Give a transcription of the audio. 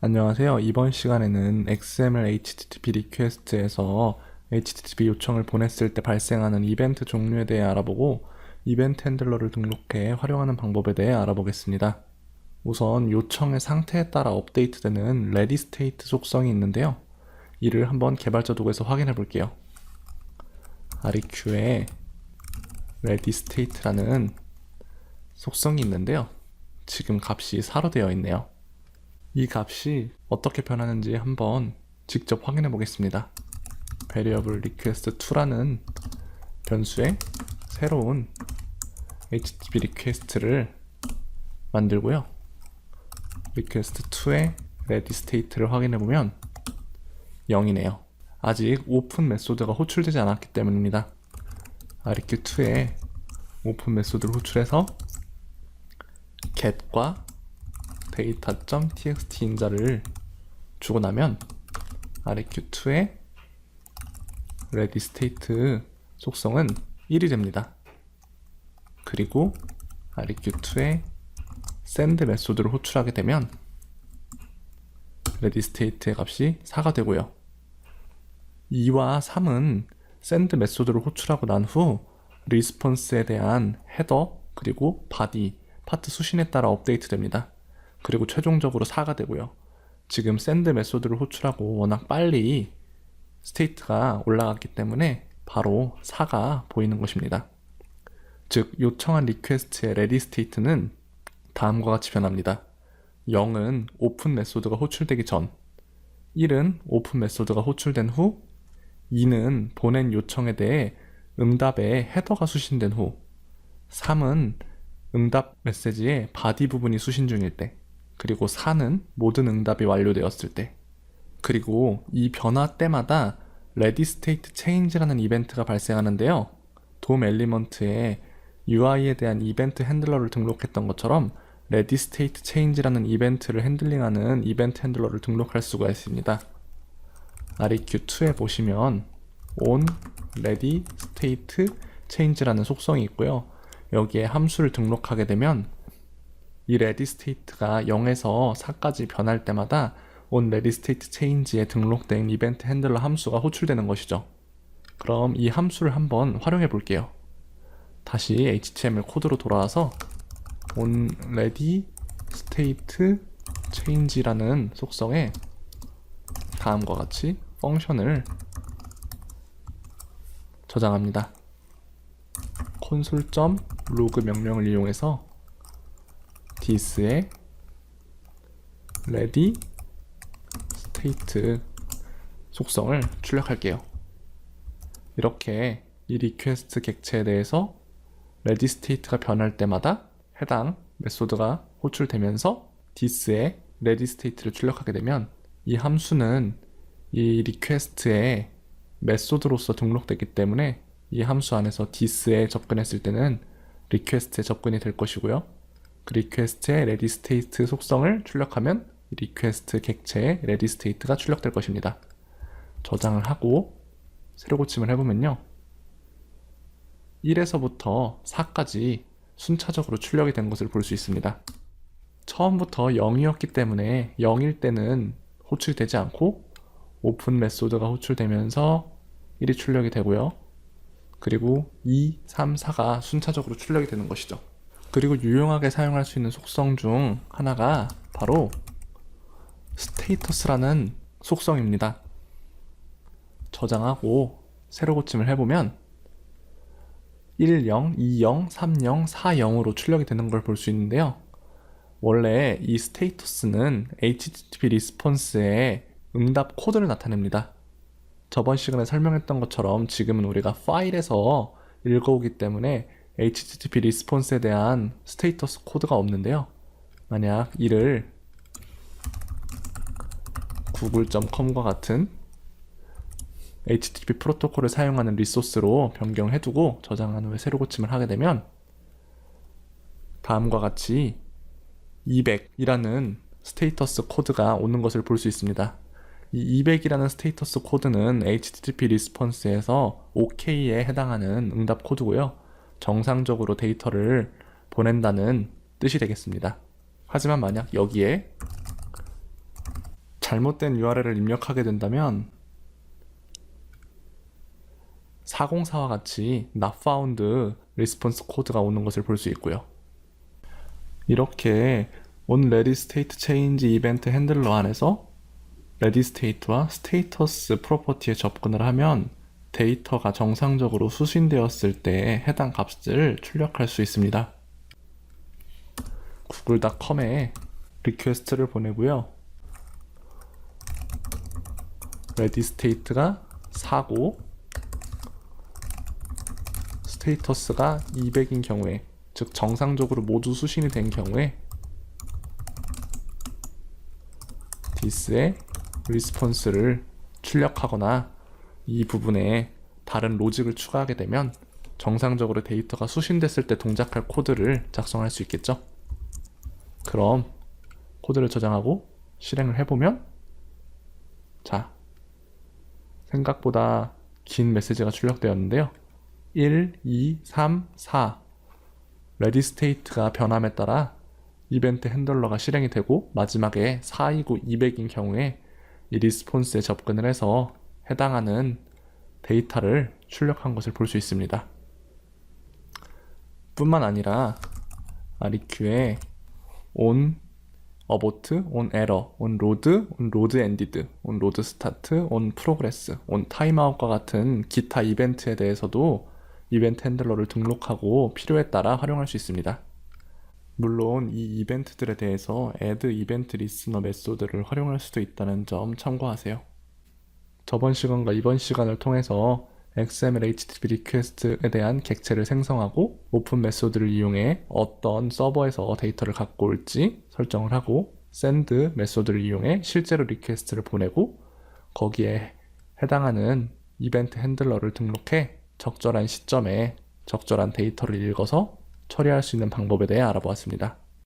안녕하세요. 이번 시간에는 XML HTTP 리퀘스트에서 HTTP 요청을 보냈을 때 발생하는 이벤트 종류에 대해 알아보고 이벤트 핸들러를 등록해 활용하는 방법에 대해 알아보겠습니다. 우선 요청의 상태에 따라 업데이트되는 ready state 속성이 있는데요. 이를 한번 개발자 도구에서 확인해 볼게요. REQ에 ready state라는 속성이 있는데요. 지금 값이 4로 되어 있네요. 이 값이 어떻게 변하는지 한번 직접 확인해 보겠습니다. variable request2라는 변수에 새로운 HTTP 리퀘스트를 만들고요. request2의 ready state를 확인해 보면 0이네요. 아직 오픈 메소드가 호출되지 않았기 때문입니다. req2에 오픈 메소드를 호출해서 get과 data.txt 인자를 주고 나면 req2의 ready state 속성은 1이 됩니다. 그리고 req2의 send 메소드를 호출하게 되면 ready state의 값이 4가 되고요. 2와 3은 send 메소드를 호출하고 난 후 response에 대한 헤더 그리고 body, 파트 수신에 따라 업데이트 됩니다. 그리고 최종적으로 4가 되고요. 지금 send 메소드를 호출하고 워낙 빨리 스테이트가 올라갔기 때문에 바로 4가 보이는 것입니다. 즉 요청한 리퀘스트의 ready state는 다음과 같이 변합니다. 0은 오픈 메소드가 호출되기 전, 1은 오픈 메소드가 호출된 후, 2는 보낸 요청에 대해 응답의 헤더가 수신된 후, 3은 응답 메시지의 바디 부분이 수신 중일 때, 그리고 4는 모든 응답이 완료되었을 때, 그리고 이 변화 때마다 ready state change라는 이벤트가 발생하는데요. 돔 엘리먼트에 UI에 대한 이벤트 핸들러를 등록했던 것처럼 ready state change라는 이벤트를 핸들링하는 이벤트 핸들러를 등록할 수가 있습니다. REQ2에 보시면 on ready state change라는 속성이 있고요. 여기에 함수를 등록하게 되면 이 ready state가 0에서 4까지 변할 때마다 on ready state change에 등록된 이벤트 핸들러 함수가 호출되는 것이죠. 그럼 이 함수를 한번 활용해 볼게요. 다시 HTML 코드로 돌아와서 on ready state change라는 속성에 다음과 같이 펑션을 저장합니다. console.log 명령을 이용해서 this의 ready state 속성을 출력할게요. 이렇게 이 리퀘스트 객체에 대해서 ready state가 변할 때마다 해당 메소드가 호출되면서 this의 ready state를 출력하게 되면 이 함수는 이 리퀘스트의 메소드로서 등록되기 때문에 이 함수 안에서 this에 접근했을 때는 리퀘스트에 접근이 될 것이고요. 그 리퀘스트의 ready state 속성을 출력하면 리퀘스트 객체의 ready state가 출력될 것입니다. 저장을 하고 새로 고침을 해보면요. 1에서부터 4까지 순차적으로 출력이 된 것을 볼 수 있습니다. 처음부터 0이었기 때문에 0일 때는 호출되지 않고 오픈 메소드가 호출되면서 1이 출력이 되고요. 그리고 2, 3, 4가 순차적으로 출력이 되는 것이죠. 그리고 유용하게 사용할 수 있는 속성 중 하나가 바로 스테이터스라는 속성입니다. 저장하고 새로 고침을 해보면 10, 20, 30, 40으로 출력이 되는 걸 볼 수 있는데요. 원래 이 스테이터스는 HTTP 리스폰스의 응답 코드를 나타냅니다. 저번 시간에 설명했던 것처럼 지금은 우리가 파일에서 읽어오기 때문에 HTTP 리스폰스에 대한 스테이터스 코드가 없는데요. 만약 이를 google.com과 같은 HTTP 프로토콜을 사용하는 리소스로 변경해두고 저장한 후에 새로 고침을 하게 되면 다음과 같이 200이라는 스테이터스 코드가 오는 것을 볼 수 있습니다. 이 200이라는 스테이터스 코드는 HTTP 리스폰스에서 OK에 해당하는 응답 코드고요. 정상적으로 데이터를 보낸다는 뜻이 되겠습니다. 하지만 만약 여기에 잘못된 URL을 입력하게 된다면 404와 같이 not found 리스폰스 코드가 오는 것을 볼 수 있고요. 이렇게 onReadyStateChange 이벤트 핸들러 안에서 ReadyState와 스테이터스 프로퍼티에 접근을 하면 데이터가 정상적으로 수신되었을 때 해당 값을 출력할 수 있습니다. 구글.com에 리퀘스트를 보내고요. ReadyState가 4고 스테이터스가 200인 경우에, 즉 정상적으로 모두 수신이 된 경우에 this의 리스폰스를 출력하거나 이 부분에 다른 로직을 추가하게 되면 정상적으로 데이터가 수신됐을 때 동작할 코드를 작성할 수 있겠죠. 그럼 코드를 저장하고 실행을 해보면, 자, 생각보다 긴 메시지가 출력되었는데요. 1, 2, 3, 4 레디 스테이트가 변함에 따라 이벤트 핸들러가 실행이 되고 마지막에 4이고 200인 경우에 이 리스폰스에 접근을 해서 해당하는 데이터를 출력한 것을 볼 수 있습니다. 뿐만 아니라 REQ에 on abort, on error, on load ended, on load start, on progress, on timeout과 같은 기타 이벤트에 대해서도 이벤트 핸들러를 등록하고 필요에 따라 활용할 수 있습니다. 물론 이 이벤트들에 대해서 add event listener 메소드를 활용할 수도 있다는 점 참고하세요. 저번 시간과 이번 시간을 통해서 XML HTTP 리퀘스트에 대한 객체를 생성하고 오픈 메소드를 이용해 어떤 서버에서 데이터를 갖고 올지 설정을 하고 send 메소드를 이용해 실제로 리퀘스트를 보내고 거기에 해당하는 이벤트 핸들러를 등록해 적절한 시점에 적절한 데이터를 읽어서 처리할 수 있는 방법에 대해 알아보았습니다.